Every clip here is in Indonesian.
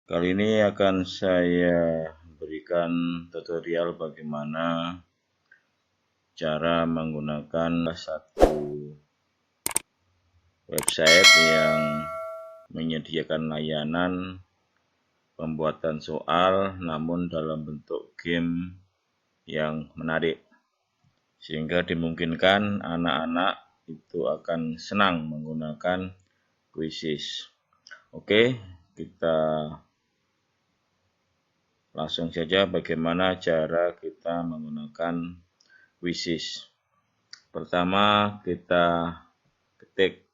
Kali ini akan saya berikan tutorial bagaimana cara menggunakan satu website yang menyediakan layanan pembuatan soal namun dalam bentuk game yang menarik, sehingga dimungkinkan anak-anak itu akan senang menggunakan Quizizz. Oke, kita langsung saja bagaimana cara kita menggunakan Quizizz. Pertama, kita ketik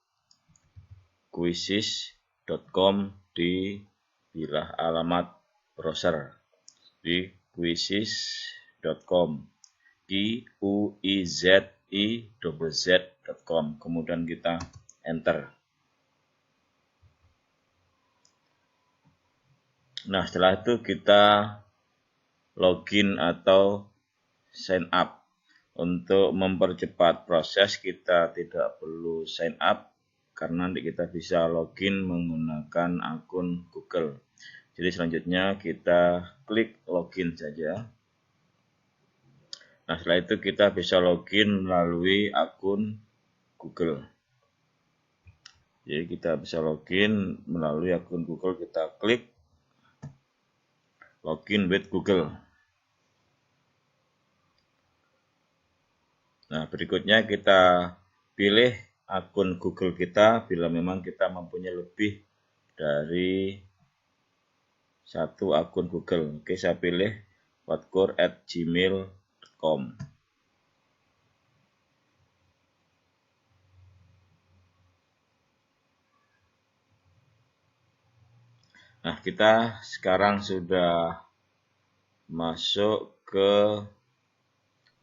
quizizz.com di bilah alamat browser di quizizz.com, quizizz.com, kemudian kita enter. Nah, setelah itu kita login atau sign up. Untuk mempercepat proses, kita tidak perlu sign up karena nanti kita bisa login menggunakan akun Google. Jadi selanjutnya kita klik login saja. Nah, setelah itu kita bisa login melalui akun Google. Jadi kita bisa login melalui akun Google, kita klik login with Google. Nah, berikutnya kita pilih akun Google kita bila memang kita mempunyai lebih dari satu akun Google. Oke, saya pilih watkur@gmail.com. Nah, kita sekarang sudah masuk ke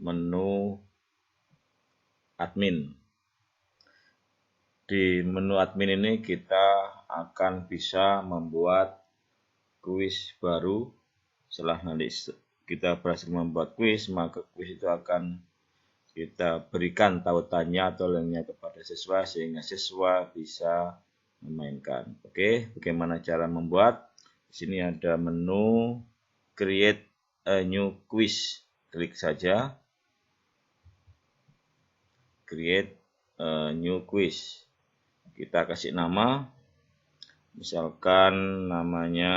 menu admin. Di menu admin ini kita akan bisa membuat kuis baru. Setelah nanti kita berhasil membuat kuis, maka kuis itu akan kita berikan tautannya atau linknya kepada siswa sehingga siswa bisa memainkan. Oke, bagaimana cara membuat? Di sini ada menu create a new quiz. Klik saja create a new quiz. Kita kasih nama, misalkan namanya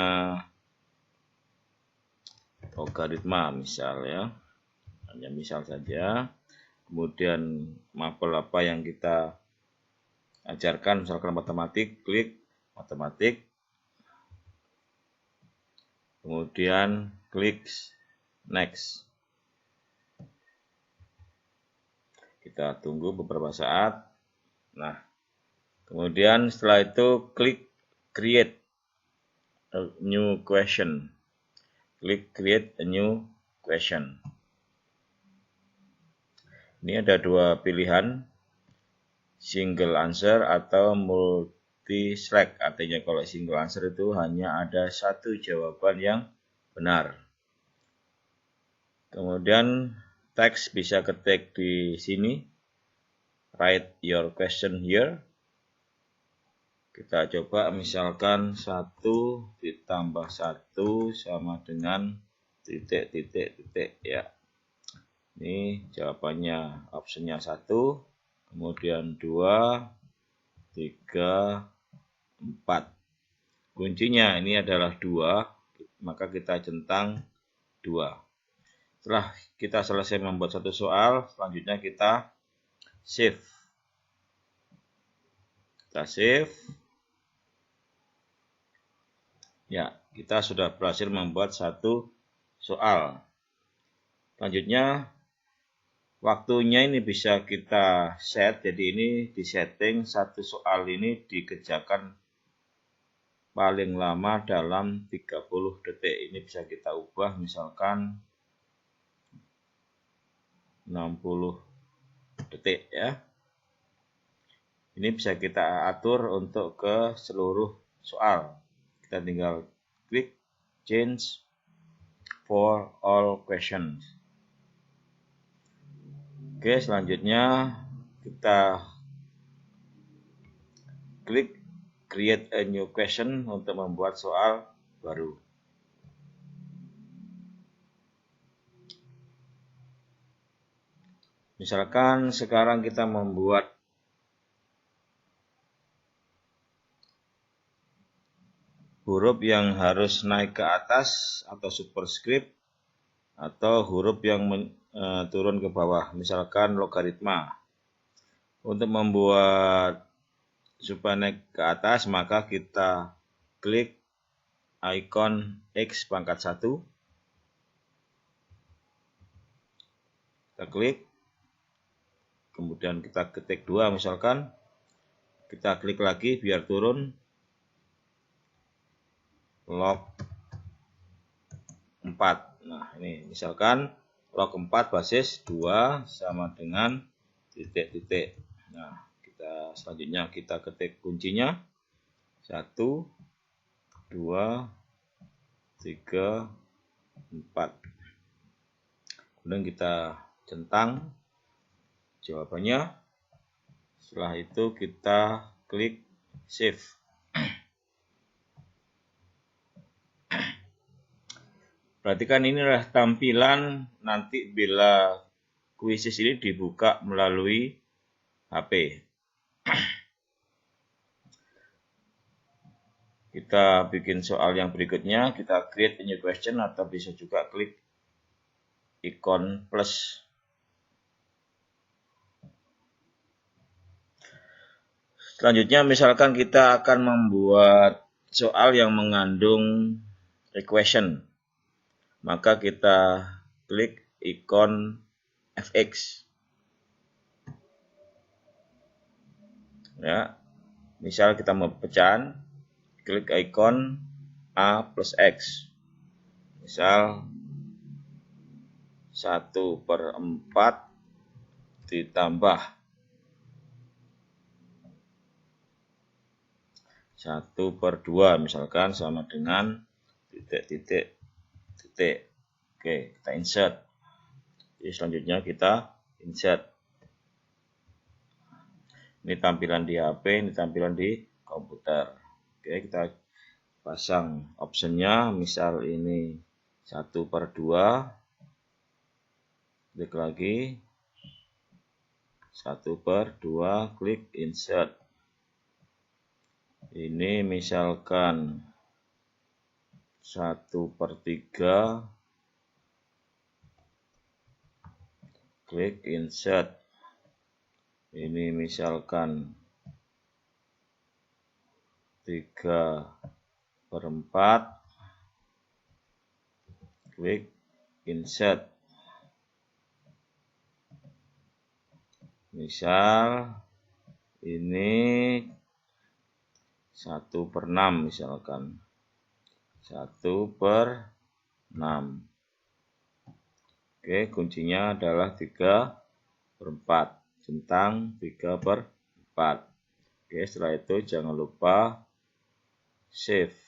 logaritma misal ya, hanya misal saja. Kemudian mapel apa yang kita ajarkan, misalkan matematik, klik matematik, kemudian klik next. Kita tunggu beberapa saat. Nah, kemudian setelah itu klik create a new question. Klik create a new question. Ini ada dua pilihan, single answer atau multi select. Artinya kalau single answer itu hanya ada satu jawaban yang benar. Kemudian teks bisa ketik di sini, write your question here. Kita coba misalkan 1 ditambah 1 sama dengan titik ya. Ini jawabannya, optionnya 1, kemudian 2, 3, 4. Kuncinya ini adalah 2, maka kita centang 2. Setelah kita selesai membuat satu soal, selanjutnya kita save. Kita save. Ya, kita sudah berhasil membuat satu soal. Selanjutnya, waktunya ini bisa kita set. Jadi ini di setting satu soal ini dikerjakan paling lama dalam 30 detik. Ini bisa kita ubah misalkan 60 detik ya. Ini bisa kita atur untuk ke seluruh soal. Kita tinggal klik change for all questions. Oke, selanjutnya kita klik create a new question untuk membuat soal baru. Misalkan sekarang kita membuat huruf yang harus naik ke atas atau superscript, atau huruf yang turun ke bawah, misalkan logaritma. Untuk membuat supaya naik ke atas, maka kita klik icon X pangkat 1. Kita klik, kemudian kita ketik 2 misalkan. Kita klik lagi biar turun, log 4. Nah, ini misalkan log 4 basis 2 sama dengan titik-titik. Nah, selanjutnya kita ketik kuncinya 1, 2, 3, 4. Kemudian kita centang jawabannya. Setelah itu kita klik save. Perhatikan ini adalah tampilan nanti bila kuisis ini dibuka melalui HP. Kita bikin soal yang berikutnya, kita create a new question atau bisa juga klik ikon plus. Selanjutnya misalkan kita akan membuat soal yang mengandung equation. Maka kita klik ikon fx. Ya. Misal kita mau pecahan, klik ikon A plus X. Misal 1/4 ditambah 1/2 misalkan sama dengan titik-titik. Oke, kita insert. Jadi selanjutnya kita insert. Ini tampilan di HP, ini tampilan di komputer. Oke, kita pasang optionnya, misal ini 1/2, klik lagi 1/2, klik insert. Ini misalkan 1/3, klik insert. Ini misalkan 3/4, klik insert. Misal ini 1/6 misalkan 1/6. Oke, kuncinya adalah 3/4, centang 3/4. Oke, setelah itu jangan lupa save.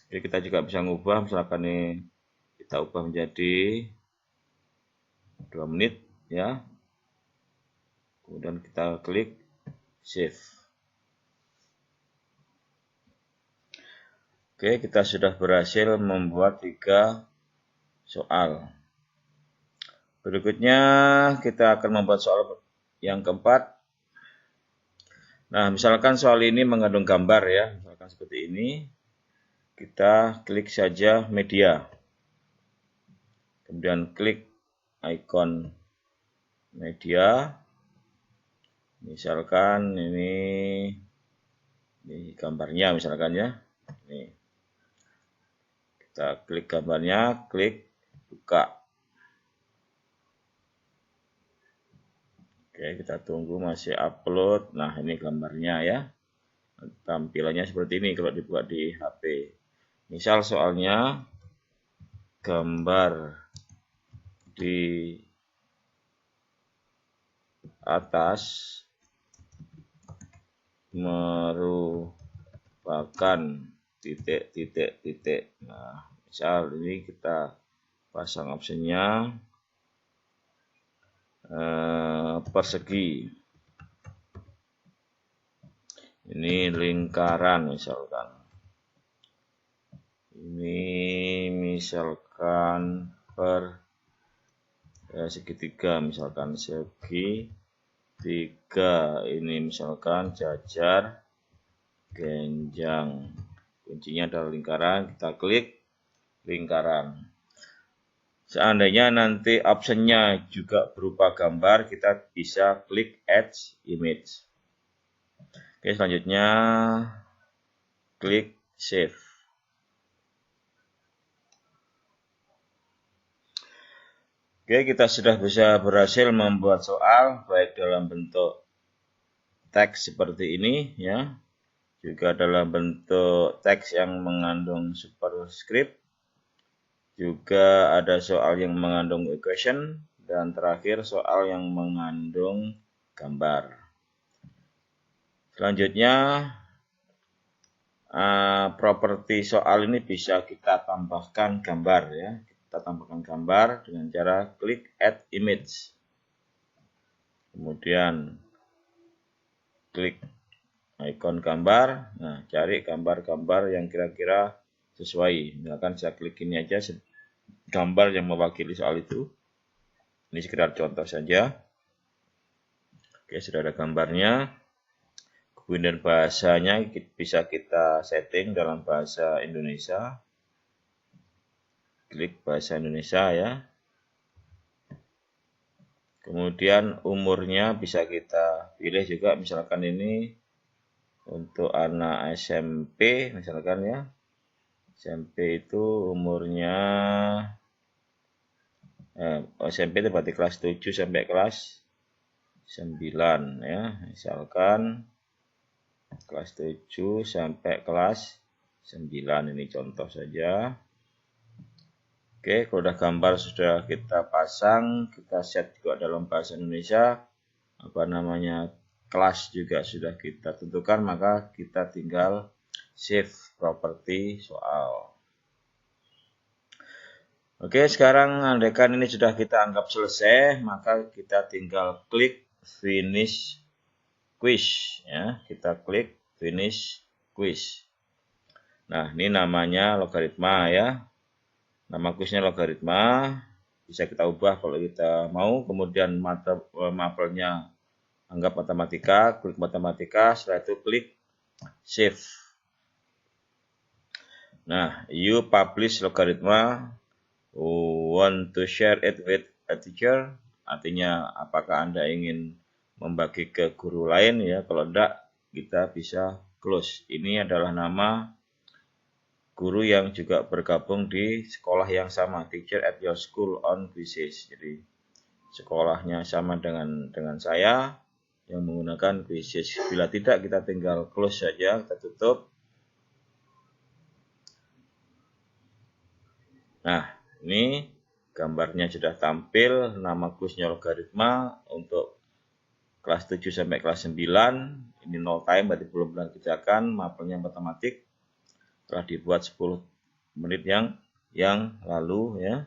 Oke, kita juga bisa ngubah, misalkan ini kita ubah menjadi 2 menit ya. Kemudian kita klik save. Oke, kita sudah berhasil membuat 3 soal. Berikutnya kita akan membuat soal yang keempat. Nah, misalkan soal ini mengandung gambar ya, misalkan seperti ini. Kita klik saja media. Kemudian klik ikon media. Misalkan ini gambarnya misalkan ya. Ini. Kita klik gambarnya, klik buka. Oke, kita tunggu masih upload. Nah, ini gambarnya ya. Tampilannya seperti ini kalau dibuka di HP. Misal soalnya gambar di atas merupakan titik. Nah, misal ini kita pasang optionnya persegi. Ini lingkaran misalkan. Ini misalkan per segitiga, misalkan segi 3, ini misalkan jajar genjang. Kuncinya adalah lingkaran, kita klik lingkaran. Seandainya nanti optionnya juga berupa gambar, kita bisa klik add image. Oke, selanjutnya klik save. Oke, kita sudah bisa berhasil membuat soal baik dalam bentuk teks seperti ini ya, juga dalam bentuk teks yang mengandung superscript, juga ada soal yang mengandung equation, dan terakhir soal yang mengandung gambar. Selanjutnya properti soal ini bisa kita tambahkan gambar ya. Kita tambahkan gambar dengan cara klik add image. Kemudian klik ikon gambar. Nah, cari gambar-gambar yang kira-kira sesuai. Misalkan saya klik ini aja gambar yang mewakili soal itu. Ini sekedar contoh saja. Oke, sudah ada gambarnya. Kemudian bahasanya bisa kita setting dalam bahasa Indonesia. Klik bahasa Indonesia ya. Kemudian umurnya bisa kita pilih juga, misalkan ini untuk anak SMP misalkan ya. SMP itu umurnya SMP itu berarti kelas 7 sampai kelas 9 ya. Misalkan kelas 7 sampai kelas 9, ini contoh saja. Oke, kalau udah gambar sudah kita pasang, kita set juga dalam bahasa Indonesia, kelas juga sudah kita tentukan, maka kita tinggal save properti soal. Oke, sekarang andaikan ini sudah kita anggap selesai, maka kita tinggal klik finish quiz ya. Kita klik finish quiz. Nah, ini namanya logaritma ya. Nama kuisnya logaritma, bisa kita ubah kalau kita mau. Kemudian mapelnya anggap matematika, klik matematika, setelah itu klik save. Nah, you publish logaritma, want to share it with a teacher, artinya apakah Anda ingin membagi ke guru lain ya. Kalau tidak, kita bisa close. Ini adalah nama guru yang juga bergabung di sekolah yang sama, teacher at your school on Quizzes. Jadi sekolahnya sama dengan saya yang menggunakan Quizzes. Bila tidak, kita tinggal close saja, kita tutup. Nah, ini gambarnya sudah tampil, nama kuisnya logaritma untuk kelas 7 sampai kelas 9. Ini 0 time, berarti belum pernah dikerjakan, mapelnya matematik. Telah dibuat 10 menit yang lalu ya.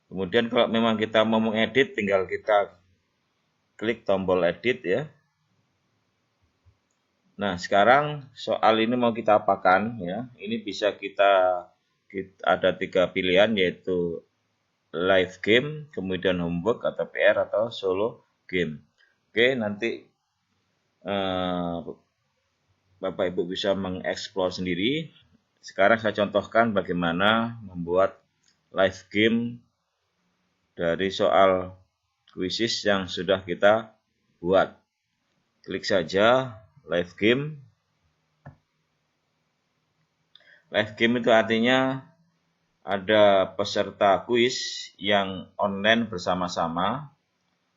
Kemudian kalau memang kita mau mengedit, tinggal kita klik tombol edit ya. Nah, sekarang soal ini mau kita apakan ya. Ini bisa kita ada 3 pilihan, yaitu live game, kemudian homework atau PR, atau solo game. Oke, nanti Bapak Ibu bisa mengeksplor sendiri. Sekarang saya contohkan bagaimana membuat live game dari soal Quizzes yang sudah kita buat. Klik saja live game. Live game itu artinya ada peserta kuis yang online bersama-sama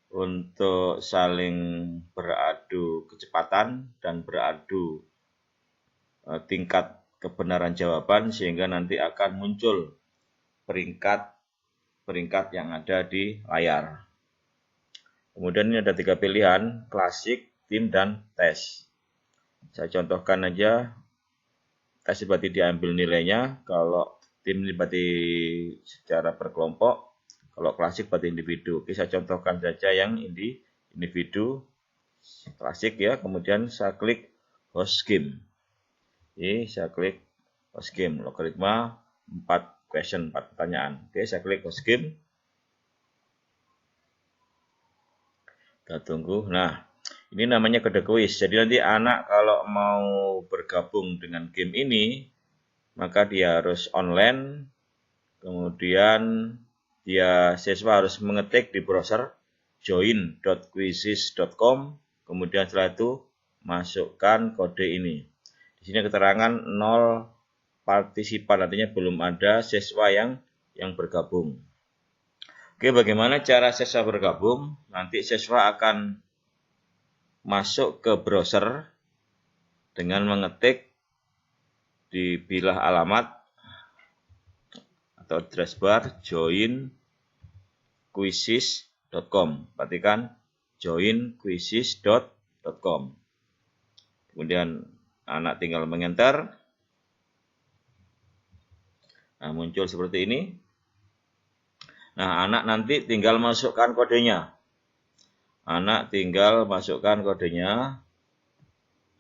untuk saling beradu kecepatan dan beradu tingkat kebenaran jawaban, sehingga nanti akan muncul peringkat yang ada di layar. Kemudian ini ada 3 pilihan, klasik, tim, dan tes. Saya contohkan aja, tes berarti diambil nilainya, kalau tim ini berarti secara berkelompok, kalau klasik berarti individu. Oke, saya contohkan saja yang individu klasik ya, kemudian saya klik host game. Oke, saya klik host game, logaritma 4 question, 4 pertanyaan. Oke, saya klik host game. Kita tunggu. Nah, ini namanya kode kuis. Jadi nanti anak kalau mau bergabung dengan game ini, maka dia harus online. Kemudian siswa harus mengetik di browser join.quizzes.com. Kemudian setelah itu masukkan kode ini. Di sini keterangan 0 partisipan, artinya belum ada siswa yang bergabung. Oke, bagaimana cara siswa bergabung? Nanti siswa akan masuk ke browser dengan mengetik di bilah alamat atau address bar join.quizzes.com. Perhatikan join.quizzes.com. Kemudian anak tinggal mengenter. Nah, muncul seperti ini. Nah, anak nanti tinggal masukkan kodenya. Anak tinggal masukkan kodenya.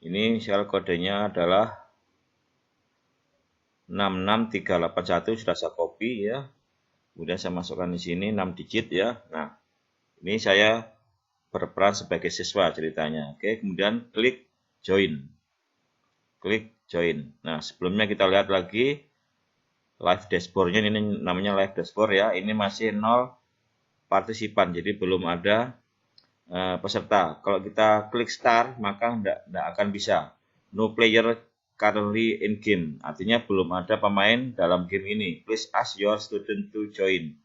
Ini misal kodenya adalah 66381, sudah saya copy ya. Kemudian saya masukkan di sini 6 digit ya. Nah, ini saya berperan sebagai siswa ceritanya. Oke, kemudian klik join. Klik join. Nah, sebelumnya kita lihat lagi live dashboard-nya, ini namanya live dashboard ya. Ini masih 0 partisipan, jadi belum ada peserta. Kalau kita klik start, maka tidak akan bisa. No player currently in game, artinya belum ada pemain dalam game ini. Please ask your student to join.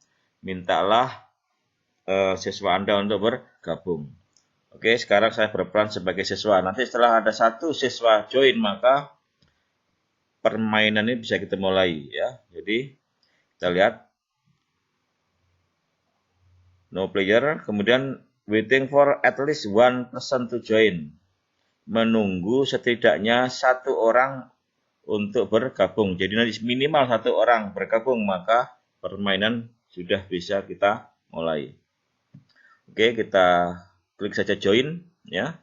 Mintalah siswa Anda untuk bergabung. Oke, sekarang saya berperan sebagai siswa. Nanti setelah ada satu siswa join, maka permainan ini bisa kita mulai ya. Jadi kita lihat no player, kemudian waiting for at least one person to join. Menunggu setidaknya satu orang untuk bergabung. Jadi nanti minimal satu orang bergabung, maka permainan sudah bisa kita mulai. Oke, kita klik saja join ya.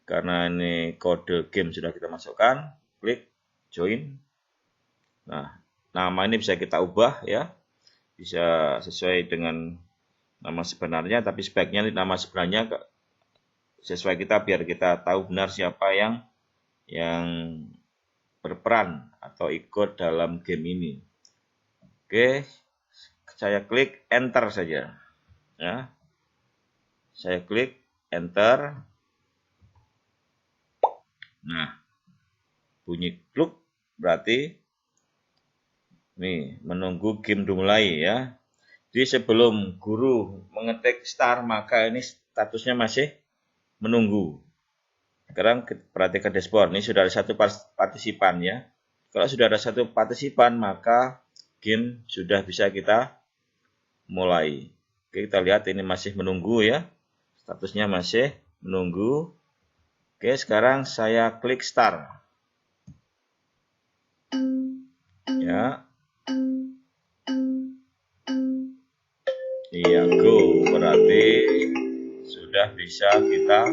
Karena ini kode game sudah kita masukkan, klik join. Nah, nama ini bisa kita ubah ya. Bisa sesuai dengan nama sebenarnya, tapi sebaiknya nama sebenarnya sesuai kita biar kita tahu benar siapa yang berperan atau ikut dalam game ini. Oke, saya klik enter saja. Ya. Saya klik enter. Nah, bunyi kluk berarti nih menunggu game dimulai ya. Jadi sebelum guru mengetik start, maka ini statusnya masih menunggu. Sekarang perhatikan dashboard, ini sudah ada satu partisipan ya. Kalau sudah ada satu partisipan, maka game sudah bisa kita mulai. Oke, kita lihat ini masih menunggu ya. Statusnya masih menunggu. Oke, sekarang saya klik start. Ya. Iya, go. Berarti sudah bisa kita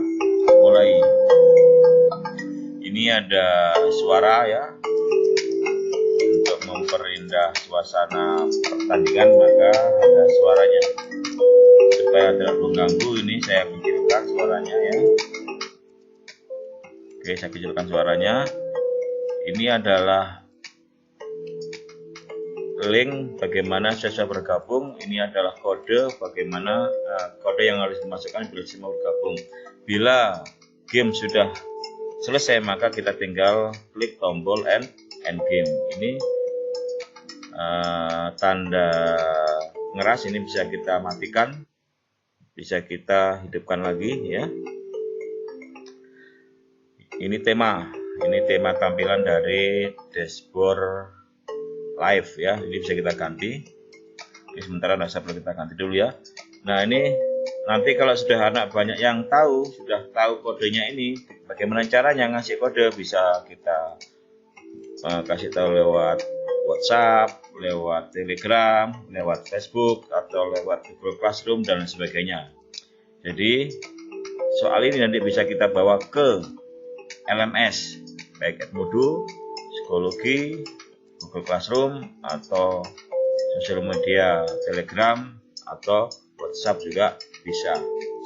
mulai. Ini ada suara ya. Untuk memperindah suasana pertandingan, maka ada suaranya. Supaya tidak mengganggu, ini saya kecilkan suaranya ya. Oke, saya kecilkan suaranya. Ini adalah link bagaimana siswa bergabung. Ini adalah kode bagaimana kode yang harus dimasukkan bila siswa bergabung. Bila game sudah selesai, maka kita tinggal klik tombol end game. Ini tanda ngeras, ini bisa kita matikan, bisa kita hidupkan lagi ya. Ini tema tampilan dari dashboard live ya. Ini bisa kita ganti. Oke, sementara tidak perlu kita ganti dulu ya. Nah, ini nanti kalau sudah anak banyak yang sudah tahu kodenya ini, bagaimana caranya ngasih kode, bisa kita kasih tahu lewat WhatsApp, lewat Telegram, lewat Facebook, atau lewat Google Classroom dan sebagainya. Jadi soal ini nanti bisa kita bawa ke LMS, baik Edmodo, psikologi, Google Classroom, atau sosial media Telegram atau WhatsApp juga bisa.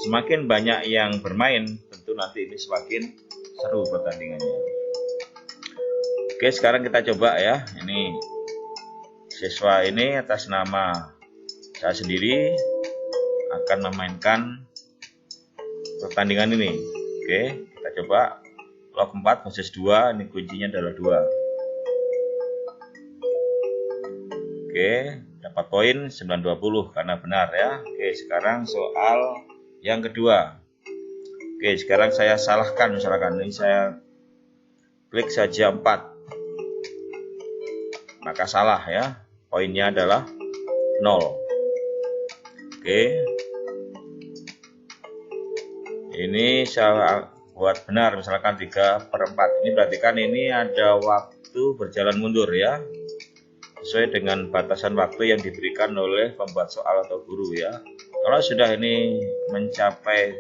Semakin banyak yang bermain, tentu nanti ini semakin seru pertandingannya. Oke, sekarang kita coba ya. Ini siswa ini atas nama saya sendiri akan memainkan pertandingan ini. Oke, kita coba log 4 versus 2. Ini kuncinya adalah 2. Oke, dapat poin 920 karena benar ya. Oke, sekarang soal yang kedua. Oke, sekarang saya salahkan, misalkan ini saya klik saja 4, maka salah ya. Poinnya adalah 0. Oke, ini saya buat benar, misalkan 3/4. Ini berarti kan ini ada waktu berjalan mundur ya, sesuai dengan batasan waktu yang diberikan oleh pembuat soal atau guru ya. Kalau sudah ini mencapai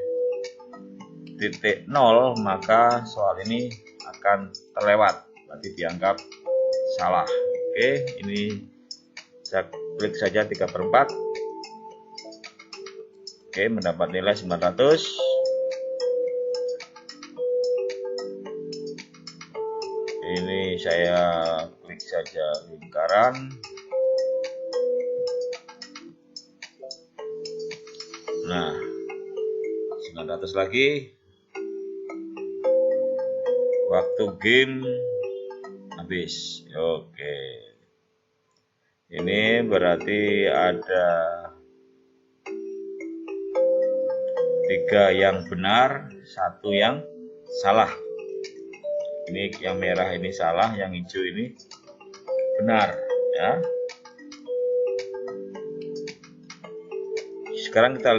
titik 0, maka soal ini akan terlewat, berarti dianggap salah. Oke, ini saya klik saja 3/4. Oke, mendapat nilai 900. Ini saya klik saja lingkaran. Nah, 900 lagi. Waktu game habis. Oke. Ini berarti ada 3 yang benar, 1 yang salah. Ini yang merah ini salah, yang hijau ini benar ya. Sekarang kita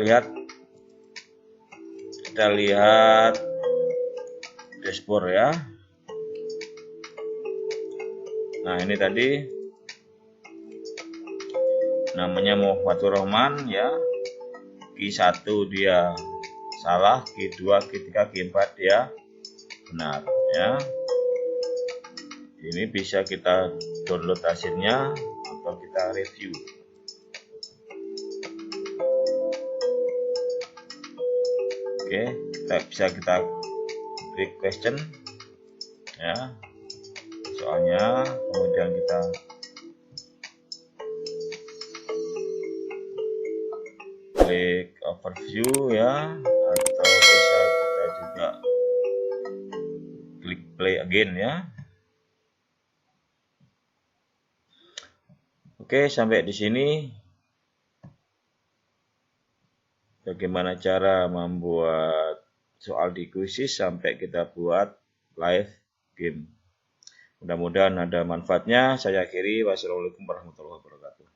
lihat dashboard ya. Nah, ini tadi namanya Muhammad Rahman ya. Q1 dia salah, Q2, Q3, Q4 dia benar ya. Ini bisa kita download hasilnya atau kita review. Oke, bisa kita klik question ya soalnya, kemudian kita klik overview ya, atau bisa kita juga klik play again ya. Oke, sampai di sini bagaimana cara membuat soal di Quizizz sampai kita buat live game. Mudah-mudahan ada manfaatnya. Saya akhiri. Wassalamualaikum warahmatullahi wabarakatuh.